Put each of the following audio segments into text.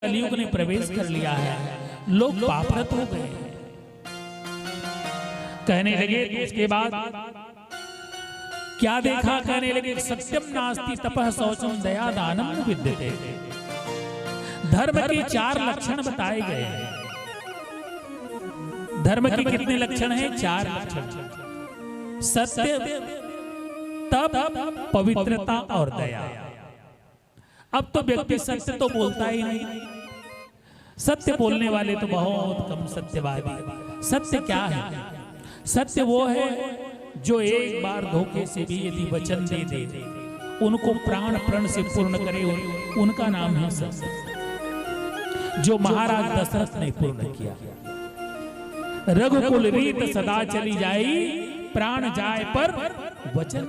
कलयुग ने प्रवेश कर लिया है, लोग पापरत हो गए। कहने लगे इसके बाद क्या देखा, कहने लगे सत्यम नास्ति तपः शौचम दया दानम न विद्यते। धर्म के 4 लक्षण बताए गए हैं। धर्म के कितने लक्षण हैं? 4 लक्षण। सत्य, तप, पवित्रता और दया। अब तो व्यक्ति सत्य तो बोलता ही नहीं, सत्य बोलने वाले तो बहुत कम सत्यवादी। सत्य क्या है? सत्य वो है जो एक बार धोखे से भी यदि वचन दे दे, उनको प्राण प्रण से पूर्ण करे, उनका नाम है सत्य। जो महाराज दशरथ ने पूर्ण किया। रघुकुल रीत सदा चली जाई, प्राण जाए पर वचन।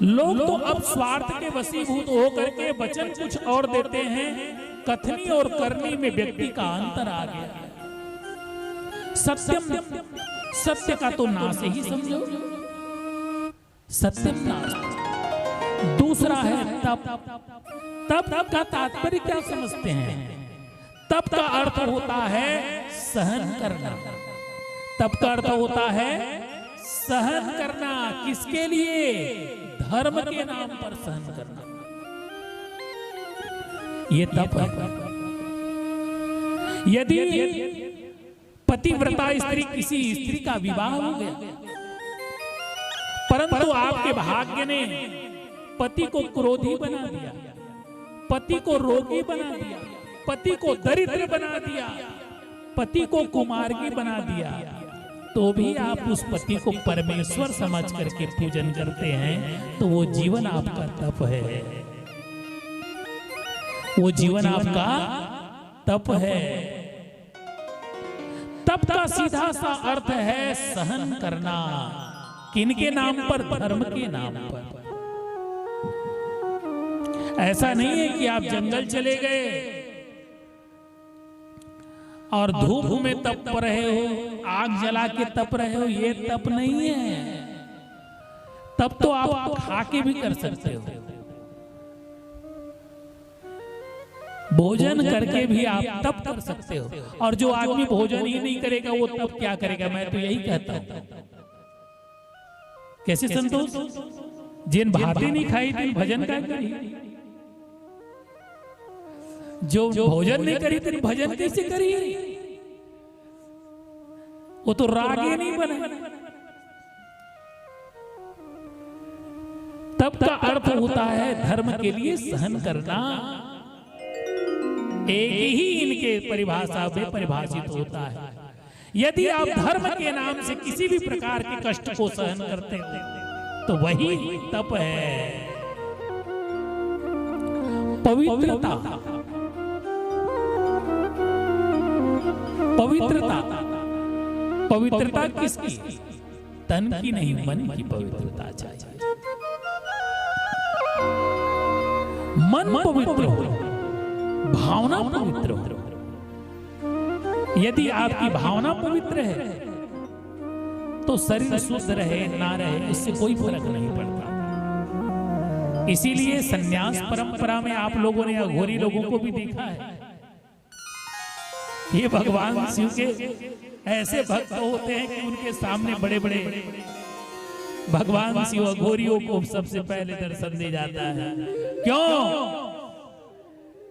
लोग तो अब स्वार्थ के वशीभूत होकर के वचन कुछ और देते हैं, कथनी और करनी में व्यक्ति का अंतर आ गया। सत्यम, सत्य का तो नाश ही समझो, सत्यम नाश। दूसरा है तप। तप का तात्पर्य क्या समझते हैं? तप का अर्थ होता है सहन करना। तप का अर्थ होता है सहन करना। किसके लिए? धर्म के नाम पर सहन करना, ये तप है। यदि पतिव्रता स्त्री किसी स्त्री का विवाह हो गया, परंतु आपके भाग्य ने पति को क्रोधी बना दिया, पति को रोगी बना दिया, पति को दरिद्र बना दिया, पति को कुमार्गी बना दिया, तो भी आप उस पति को परमेश्वर समझ करके पूजन करते हैं, तो वो जीवन आपका तप है। वो जीवन आपका तप है। तप का सीधा सा अर्थ है सहन करना। किनके नाम पर? धर्म के नाम पर। ऐसा नहीं है कि आप जंगल चले गए और धूप में तप रहे हो, आग जला के तप रहे हो, ये तप नहीं है। तप तो आप खा के भी कर सकते हो, भोजन करके भी आप तप कर सकते हो। और जो आदमी भोजन ही नहीं करेगा वो तप क्या करेगा? मैं तो यही कहता हूं। कैसे संतोष? जिन भाती नहीं खाई थी भजन का करी, जो भोजन नहीं करी तेरी भजन कैसे करी? वो तो राग ही नहीं बना। तप का अर्थ होता है धर्म के लिए सहन करना। एक ही इनके परिभाषा में परिभाषित होता है। यदि आप धर्म के नाम से किसी भी प्रकार के कष्ट को सहन करते हैं तो वही तप है। पवित्रता, पवित्रता, पवित्रता किसकी? तन की नहीं, मन की पवित्रता चाहिए। मन पवित्र हो, भावना पवित्र हो। यदि आपकी भावना पवित्र है तो शरीर शुद्ध रहे ना रहे इससे कोई फर्क नहीं पड़ता। इसीलिए सन्यास परंपरा में आप लोगों ने अघोरी लोगों को भी देखा है। ये भगवान शिव के ऐसे भक्त होते हैं कि उनके सामने बड़े बड़े भगवान शिव अघोरियों को सबसे पहले दर्शन दे जाता है। क्यों?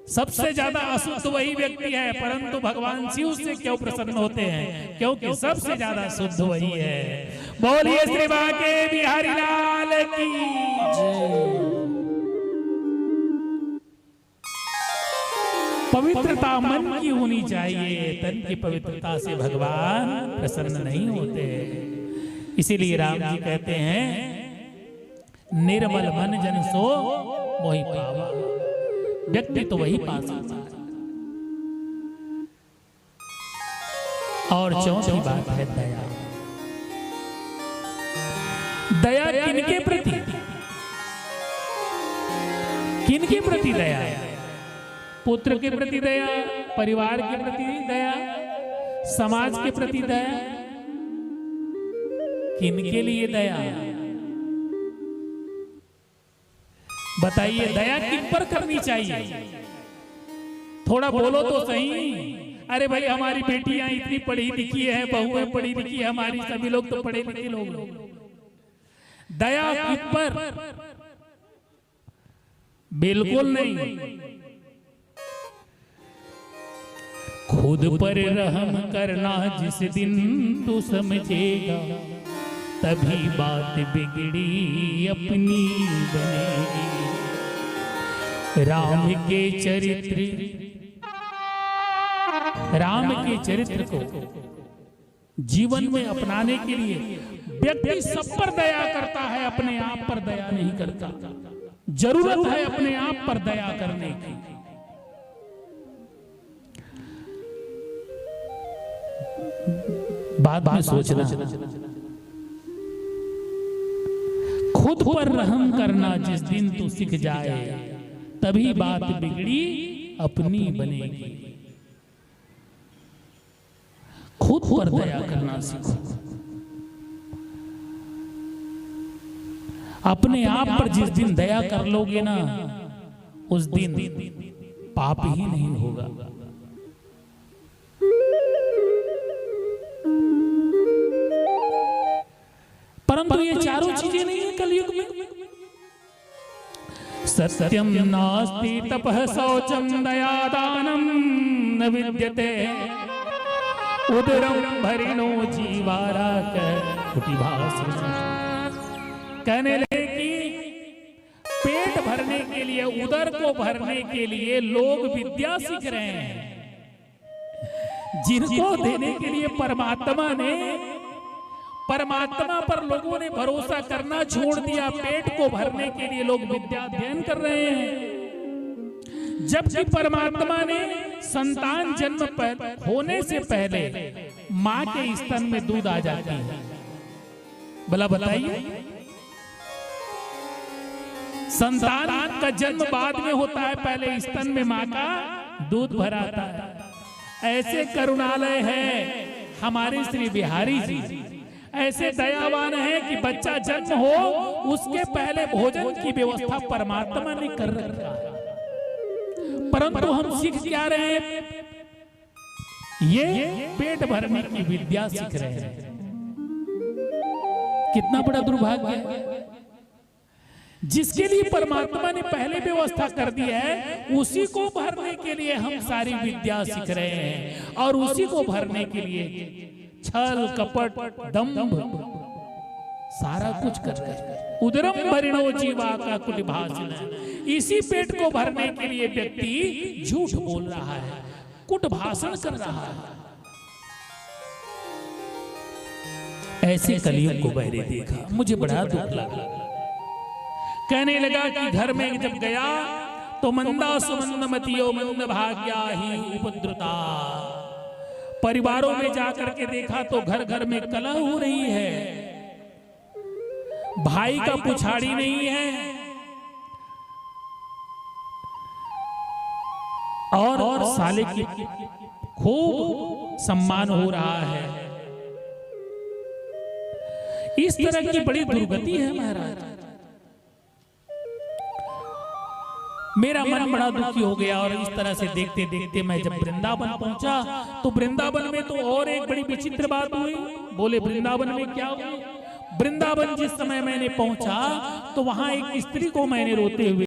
सबसे ज्यादा अशुद्ध वही व्यक्ति है, परंतु भगवान शिव से क्यों प्रसन्न होते हैं? क्योंकि सबसे ज्यादा शुद्ध वही है। बोलिए श्री बांके बिहारी लाल की जय। पवित्रता मन की होनी चाहिए, तन की पवित्रता से भगवान प्रसन्न नहीं होते। इसीलिए राम जी कहते हैं निर्मल मन जन सो मोहि पावा। व्यक्ति तो वही पा सकता है। और चौथी बात है दया। दया किनके प्रति? किनके प्रति दया? पुत्र के प्रति दया, परिवार के प्रति दया, समाज के प्रति दया। किनके लिए दया? बताइए दया किन पर करनी चाहिए? थोड़ा बोलो तो सही। अरे भाई हमारी बेटियां इतनी पढ़ी लिखी है, बहुएं पढ़ी लिखी है, हमारी सभी लोग तो पढ़े लिखे लोग। दया किस पर? बिल्कुल नहीं। खुद पर रहम करना जिस दिन तू समझेगा, तभी बात बिगड़ी अपनी बनेगी। राम के चरित्र को जीवन में अपनाने के लिए व्यक्ति सब पर दया करता है, अपने आप पर दया नहीं करता। जरूरत है अपने आप पर दया करने की। बाद में सोचना, खुद पर रहम करना जिस दिन तू सीख जाए, तभी बात बिगड़ी अपनी बनेगी। खुद पर दया करना सीखो। अपने आप पर जिस दिन दया कर लोगे ना, उस दिन पाप ही नहीं होगा। परंतु ये चारों चीजें नहीं है कलयुग में। सत्यम नास्ति तपः शौचम दया दानम न विद्यते, उदरम भरिणो जीवारा कहने लगे कि पेट भरने के लिए, उदर को भरने के लिए लोग विद्या सीख रहे हैं, जिनको देने के लिए परमात्मा पर लोगों ने भरोसा करना छोड़ दिया। पेट को भरने के लिए लोग विद्या अध्ययन कर रहे हैं, जबकि परमात्मा ने संतान जन्म पर होने से पहले मां के स्तन में दूध आ जाती है। भला बताइए, संतान का जन्म बाद में होता है, पहले स्तन में मां का दूध भराता है। ऐसे करुणालय है हमारे श्री बिहारी जी, ऐसे दयावान है कि बच्चा जन्म हो उसके पहले भोजन की व्यवस्था परमात्मा ने कर रखा है। परंतु हम सीख क्या रहे हैं? ये पेट भरने की विद्या सीख रहे हैं। कितना बड़ा दुर्भाग्य है। जिसके लिए परमात्मा ने पहले व्यवस्था कर दी है, उसी को भरने के लिए हम सारी विद्या सीख रहे हैं, और उसी को भरने के लिए छल कपट दंभ सारा कुछ कर उदरम भरिणो जीवा का कुटिभाषण। इसी पेट को भरने के लिए व्यक्ति झूठ बोल रहा है, कुट भाषण कर रहा है। ऐसे कलयुग को मैंने देखा, मुझे बड़ा दुख लगा। कहने लगा कि घर में जब गया तो मंदा सुमंद मतियो मंद भाग्या ही उपद्रुता। परिवारों में जाकर के देखा तो घर घर में कलह हो रही है, भाई का पुछाड़ी नहीं है, और साले की खूब सम्मान हो रहा है। इस तरह की बड़ी दुर्गति है महाराज। मेरा मन बड़ा दुखी हो गया, और इस तरह से देखते देखते मैं जब वृंदावन पहुंचा तो वृंदावन में तो और एक बड़ी विचित्र बात हुई। बोले वृंदावन में क्या हुआ? वृंदावन जिस समय मैंने पहुंचा तो वहां एक स्त्री को मैंने रोते हुए